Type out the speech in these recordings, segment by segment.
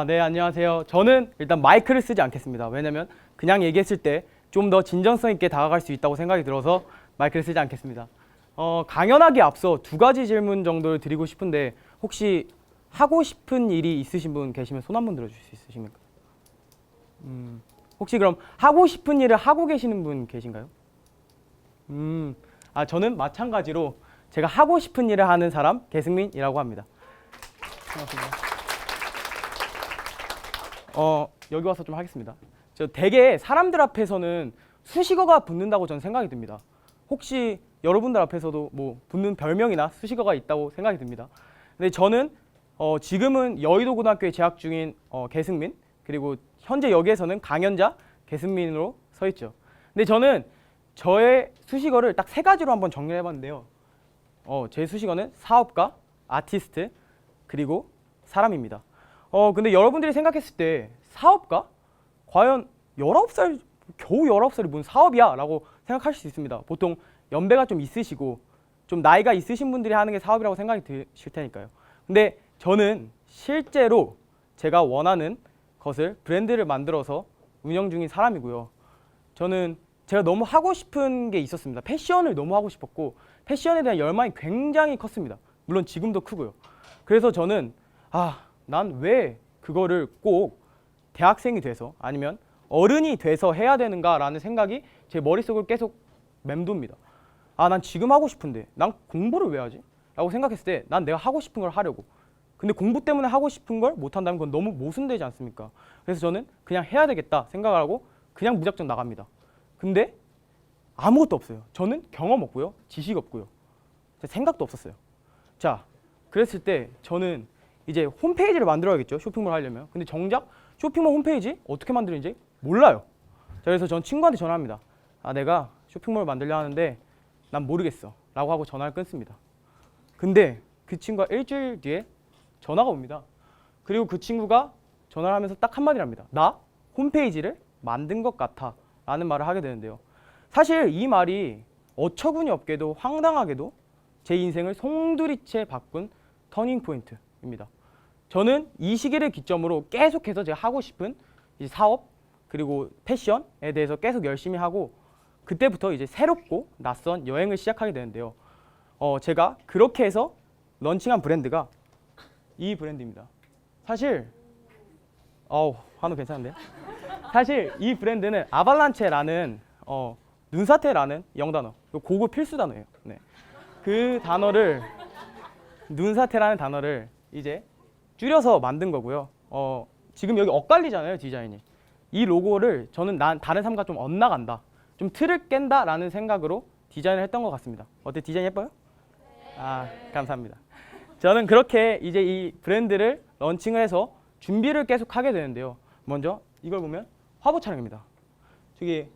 네, 안녕하세요. 저는 일단 마이크를 쓰지 않겠습니다. 왜냐면 그냥 얘기했을 때 좀 더 진정성 있게 다가갈 수 있다고 생각이 들어서 마이크를 쓰지 않겠습니다. 강연하기 앞서 두 가지 질문 정도를 드리고 싶은데 혹시 하고 싶은 일이 있으신 분 계시면 손 한번 들어주실 수 있으십니까? 혹시 그럼 하고 싶은 일을 하고 계시는 분 계신가요? 저는 마찬가지로 제가 하고 싶은 일을 하는 사람 계승민이라고 합니다. 반갑습니다. 여기 와서 좀 하겠습니다. 저 되게 사람들 앞에서는 수식어가 붙는다고 저는 생각이 듭니다. 혹시 여러분들 앞에서도 뭐 붙는 별명이나 수식어가 있다고 생각이 듭니다. 근데 저는 지금은 여의도고등학교에 재학 중인 계승민, 그리고 현재 여기에서는 강연자 계승민으로 서 있죠. 근데 저는 저의 수식어를 딱 세 가지로 한번 정리해 봤는데요. 제 수식어는 사업가, 아티스트, 그리고 사람입니다. 근데 여러분들이 생각했을 때 사업가? 과연 19살, 겨우 19살이 뭔 사업이야? 라고 생각할 수 있습니다. 보통 연배가 좀 있으시고 좀 나이가 있으신 분들이 하는 게 사업이라고 생각이 드실 테니까요. 근데 저는 실제로 제가 원하는 것을 브랜드를 만들어서 운영 중인 사람이고요. 저는 제가 너무 하고 싶은 게 있었습니다. 패션을 너무 하고 싶었고 패션에 대한 열망이 굉장히 컸습니다. 물론 지금도 크고요. 그래서 저는 난 왜 그거를 꼭 대학생이 돼서 아니면 어른이 돼서 해야 되는가라는 생각이 제 머릿속을 계속 맴돕니다. 난 지금 하고 싶은데 난 공부를 왜 하지? 라고 생각했을 때 난 내가 하고 싶은 걸 하려고. 근데 공부 때문에 하고 싶은 걸 못한다면 그건 너무 모순되지 않습니까? 그래서 저는 그냥 해야 되겠다 생각을 하고 그냥 무작정 나갑니다. 근데 아무것도 없어요. 저는 경험 없고요. 지식 없고요. 생각도 없었어요. 자, 그랬을 때 저는 이제 홈페이지를 만들어야겠죠. 쇼핑몰 하려면. 근데 정작 쇼핑몰 홈페이지 어떻게 만드는지 몰라요. 자, 그래서 전 친구한테 전화합니다. 내가 쇼핑몰 만들려 하는데 난 모르겠어 라고 하고 전화를 끊습니다. 근데 그 친구가 일주일 뒤에 전화가 옵니다. 그리고 그 친구가 전화를 하면서 딱 한마디를 합니다. 나 홈페이지를 만든 것 같아 라는 말을 하게 되는데요. 사실 이 말이 어처구니 없게도 황당하게도 제 인생을 송두리째 바꾼 터닝 포인트입니다. 저는 이 시기를 기점으로 계속해서 제가 하고 싶은 이제 사업 그리고 패션에 대해서 계속 열심히 하고 그때부터 이제 새롭고 낯선 여행을 시작하게 되는데요. 제가 그렇게 해서 런칭한 브랜드가 이 브랜드입니다. 사실 한우 괜찮은데요? 사실 이 브랜드는 아발란체라는 눈사태라는 영단어, 고급 필수 단어예요. 네. 그 단어를 눈사태라는 단어를 이제 줄여서 만든 거고요. 지금 여기 엇갈리잖아요, 디자인이. 이 로고를 저는 다른 삶과 좀 엇나간다, 좀 틀을 깬다라는 생각으로 디자인을 했던 것 같습니다. 어때, 디자인 예뻐요? 감사합니다. 저는 그렇게 이제 이 브랜드를 런칭을 해서 준비를 계속 하게 되는데요. 먼저 이걸 보면 화보 촬영입니다. 저기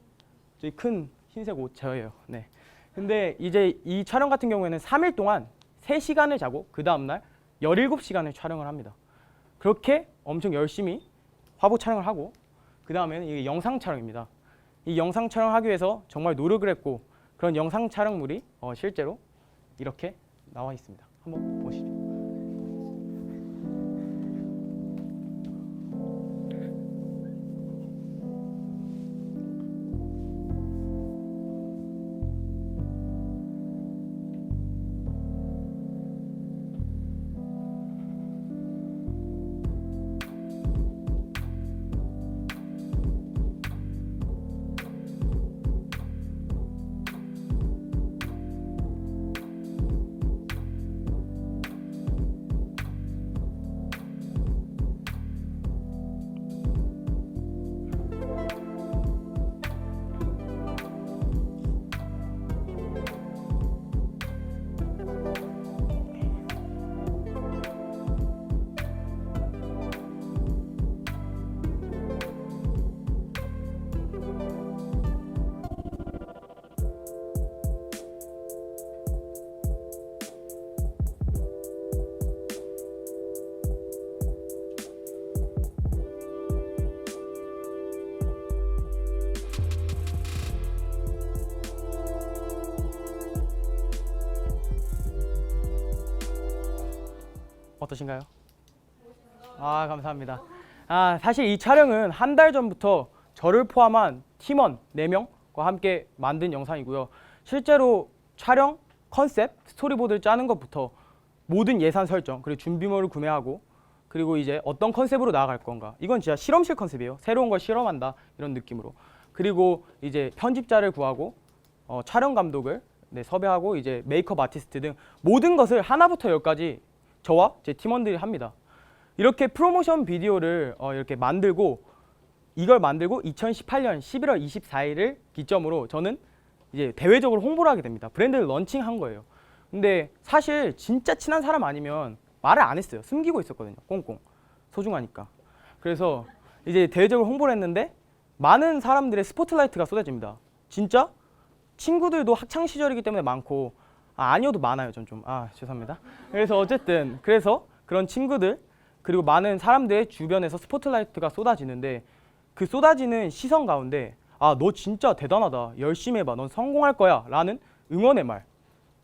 큰 흰색 옷 저예요. 네. 근데 이제 이 촬영 같은 경우에는 3일 동안 3시간을 자고 그 다음날 17시간을 촬영을 합니다. 그렇게 엄청 열심히 화보 촬영을 하고 그 다음에는 이게 영상 촬영입니다. 이 영상 촬영하기 위해서 정말 노력을 했고 그런 영상 촬영물이 실제로 이렇게 나와 있습니다. 한번 보시죠. 어떠신가요? 아, 감사합니다. 아, 사실 이 촬영은 한 달 전부터 저를 포함한 팀원 4명과 함께 만든 영상이고요. 실제로 촬영, 컨셉, 스토리보드를 짜는 것부터 모든 예산 설정, 그리고 준비물을 구매하고 그리고 이제 어떤 컨셉으로 나아갈 건가. 이건 진짜 실험실 컨셉이에요. 새로운 걸 실험한다 이런 느낌으로. 그리고 이제 편집자를 구하고 촬영 감독을 섭외하고 이제 메이크업 아티스트 등 모든 것을 하나부터 열까지 저와 제 팀원들이 합니다. 이렇게 프로모션 비디오를 이렇게 만들고 이걸 만들고 2018년 11월 24일을 기점으로 저는 이제 대외적으로 홍보를 하게 됩니다. 브랜드를 런칭한 거예요. 근데 사실 진짜 친한 사람 아니면 말을 안 했어요. 숨기고 있었거든요. 꽁꽁. 소중하니까. 그래서 이제 대외적으로 홍보를 했는데 많은 사람들의 스포트라이트가 쏟아집니다. 진짜 친구들도 학창 시절이기 때문에 많고 아니어도 많아요. 전 좀 죄송합니다. 그래서 어쨌든 그래서 그런 친구들 그리고 많은 사람들의 주변에서 스포트라이트가 쏟아지는데 그 쏟아지는 시선 가운데 너 진짜 대단하다. 열심히 해봐. 넌 성공할 거야. 라는 응원의 말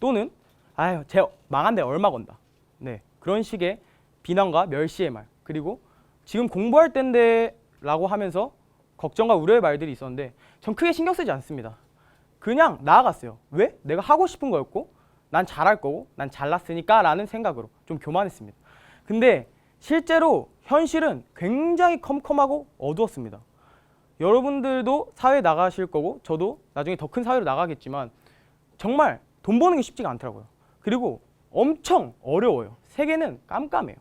또는 아유 쟤 망한데 얼마 건다. 네, 그런 식의 비난과 멸시의 말 그리고 지금 공부할 땐데 라고 하면서 걱정과 우려의 말들이 있었는데 전 크게 신경 쓰지 않습니다. 그냥 나아갔어요. 왜? 내가 하고 싶은 거였고 난 잘할 거고 난 잘났으니까 라는 생각으로 좀 교만했습니다. 근데 실제로 현실은 굉장히 컴컴하고 어두웠습니다. 여러분들도 사회에 나가실 거고 저도 나중에 더 큰 사회로 나가겠지만 정말 돈 버는 게 쉽지가 않더라고요. 그리고 엄청 어려워요. 세계는 깜깜해요.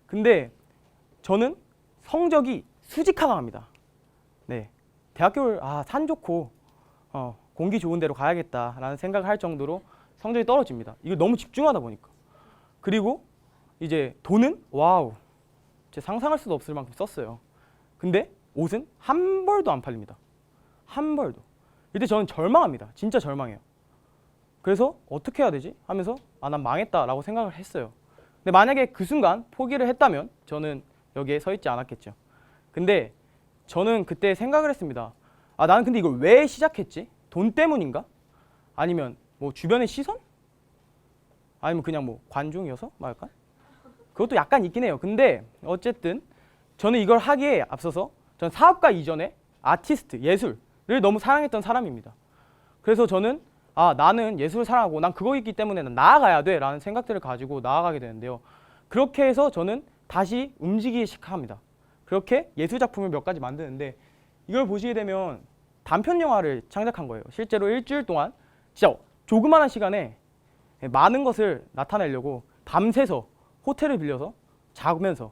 근데 저는 성적이 수직하강 합니다. 네, 대학교를 산 좋고 공기 좋은 데로 가야겠다라는 생각을 할 정도로 성적이 떨어집니다. 이거 너무 집중하다 보니까. 그리고 이제 돈은 와우, 제 상상할 수도 없을 만큼 썼어요. 근데 옷은 한 벌도 안 팔립니다. 한 벌도. 이때 저는 절망합니다. 진짜 절망해요. 그래서 어떻게 해야 되지? 하면서 난 망했다라고 생각을 했어요. 근데 만약에 그 순간 포기를 했다면 저는 여기에 서 있지 않았겠죠. 근데 저는 그때 생각을 했습니다. 나는 근데 이걸 왜 시작했지? 돈 때문인가? 아니면 뭐 주변의 시선? 아니면 그냥 뭐 관중이어서? 약간? 그것도 약간 있긴 해요. 근데 어쨌든 저는 이걸 하기에 앞서서 전 사업가 이전에 아티스트, 예술을 너무 사랑했던 사람입니다. 그래서 저는 나는 예술을 사랑하고 난 그거 있기 때문에 난 나아가야 돼 라는 생각들을 가지고 나아가게 되는데요. 그렇게 해서 저는 다시 움직이기 시작합니다. 그렇게 예술작품을 몇 가지 만드는데 이걸 보시게 되면 단편 영화를 창작한 거예요. 실제로 일주일 동안 진짜 조그마한 시간에 많은 것을 나타내려고 밤새서 호텔을 빌려서 자면서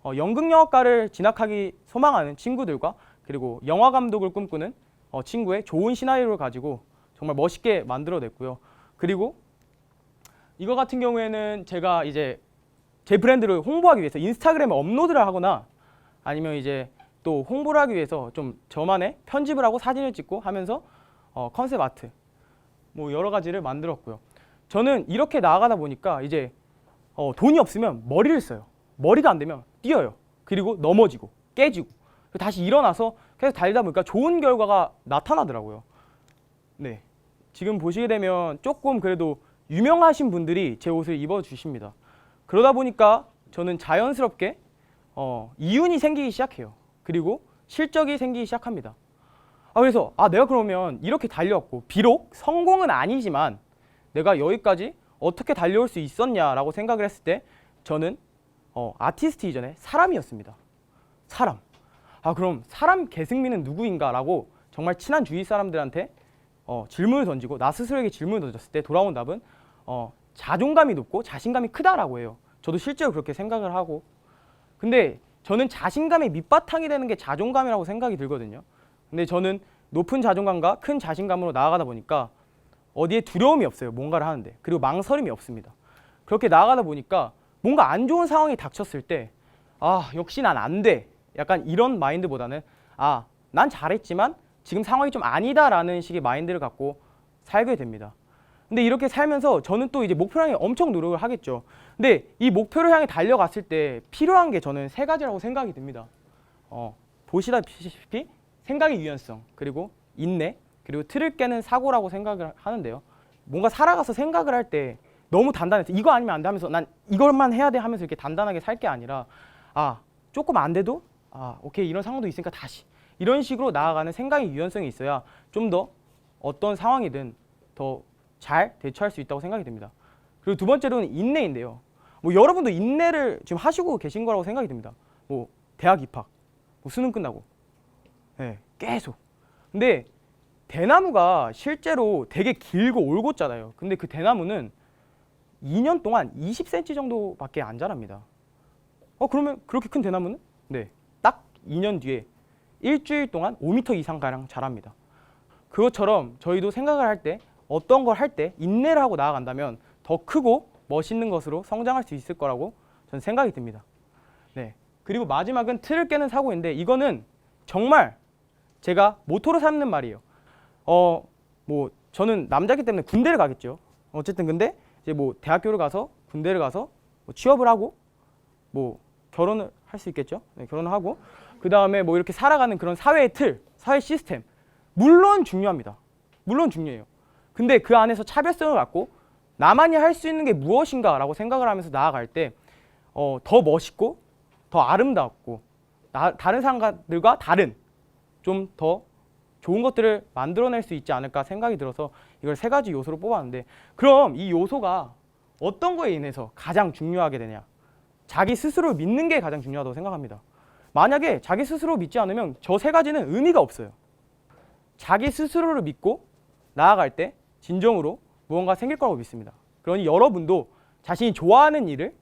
연극영화과를 진학하기 소망하는 친구들과 그리고 영화감독을 꿈꾸는 친구의 좋은 시나리오를 가지고 정말 멋있게 만들어냈고요. 그리고 이거 같은 경우에는 제가 이제 제 브랜드를 홍보하기 위해서 인스타그램에 업로드를 하거나 아니면 이제 또 홍보를 하기 위해서 좀 저만의 편집을 하고 사진을 찍고 하면서 컨셉 아트 뭐 여러 가지를 만들었고요. 저는 이렇게 나아가다 보니까 이제 돈이 없으면 머리를 써요. 머리가 안 되면 뛰어요. 그리고 넘어지고 깨지고 다시 일어나서 계속 달리다 보니까 좋은 결과가 나타나더라고요. 네, 지금 보시게 되면 조금 그래도 유명하신 분들이 제 옷을 입어주십니다. 그러다 보니까 저는 자연스럽게 이윤이 생기기 시작해요. 그리고 실적이 생기기 시작합니다. 그래서 내가 그러면 이렇게 달려왔고 비록 성공은 아니지만 내가 여기까지 어떻게 달려올 수 있었냐라고 생각을 했을 때 저는 아티스트 이전에 사람이었습니다. 사람. 그럼 사람 계승민은 누구인가 라고 정말 친한 주위 사람들한테 질문을 던지고 나 스스로에게 질문을 던졌을 때 돌아온 답은 자존감이 높고 자신감이 크다라고 해요. 저도 실제로 그렇게 생각을 하고 근데 저는 자신감의 밑바탕이 되는 게 자존감이라고 생각이 들거든요. 근데 저는 높은 자존감과 큰 자신감으로 나아가다 보니까 어디에 두려움이 없어요. 뭔가를 하는데. 그리고 망설임이 없습니다. 그렇게 나아가다 보니까 뭔가 안 좋은 상황이 닥쳤을 때 역시 난 안 돼. 약간 이런 마인드보다는 난 잘했지만 지금 상황이 좀 아니다라는 식의 마인드를 갖고 살게 됩니다. 근데 이렇게 살면서 저는 또 이제 목표를 향해 엄청 노력을 하겠죠. 근데 이 목표를 향해 달려갔을 때 필요한 게 저는 3가지라고 생각이 듭니다. 보시다시피 생각의 유연성, 그리고 인내, 그리고 틀을 깨는 사고라고 생각을 하는데요. 뭔가 살아가서 생각을 할 때 너무 단단해서 이거 아니면 안 돼 하면서 난 이것만 해야 돼 하면서 이렇게 단단하게 살 게 아니라 조금 안 돼도 오케이, 이런 상황도 있으니까 다시, 이런 식으로 나아가는 생각의 유연성이 있어야 좀 더 어떤 상황이든 더 잘 대처할 수 있다고 생각이 됩니다. 그리고 두 번째로는 인내인데요. 뭐 여러분도 인내를 지금 하시고 계신 거라고 생각이 듭니다. 뭐 대학 입학, 뭐 수능 끝나고, 계속. 근데 대나무가 실제로 되게 길고 올곧잖아요. 근데 그 대나무는 2년 동안 20cm 정도밖에 안 자랍니다. 그러면 그렇게 큰 대나무는 딱 2년 뒤에 일주일 동안 5m 이상 가량 자랍니다. 그것처럼 저희도 생각을 할 때, 어떤 걸 할 때 인내를 하고 나아간다면 더 크고 멋있는 것으로 성장할 수 있을 거라고 저는 생각이 듭니다. 그리고 마지막은 틀을 깨는 사고인데, 이거는 정말 제가 모토로 삼는 말이에요. 뭐 저는 남자기 때문에 군대를 가겠죠. 어쨌든 근데 이제 뭐 대학교를 가서, 군대를 가서 뭐 취업을 하고 뭐 결혼을 할 수 있겠죠. 결혼을 하고 그 다음에 뭐 이렇게 살아가는 그런 사회의 틀, 사회 시스템, 물론 중요합니다. 물론 중요해요. 근데 그 안에서 차별성을 갖고 나만이 할 수 있는 게 무엇인가라고 생각을 하면서 나아갈 때 더 멋있고 더 아름답고 다른 사람들과 다른 좀 더 좋은 것들을 만들어낼 수 있지 않을까 생각이 들어서 이걸 3가지 요소로 뽑았는데, 그럼 이 요소가 어떤 거에 인해서 가장 중요하게 되냐? 자기 스스로를 믿는 게 가장 중요하다고 생각합니다. 만약에 자기 스스로 믿지 않으면 저 3가지는 의미가 없어요. 자기 스스로를 믿고 나아갈 때 진정으로 무언가 생길 거라고 믿습니다. 그러니 여러분도 자신이 좋아하는 일을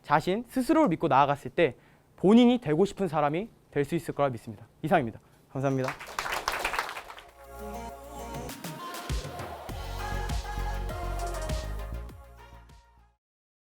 자신 스스로를 믿고 나아갔을 때 본인이 되고 싶은 사람이 될 수 있을 거라 믿습니다. 이상입니다. 감사합니다.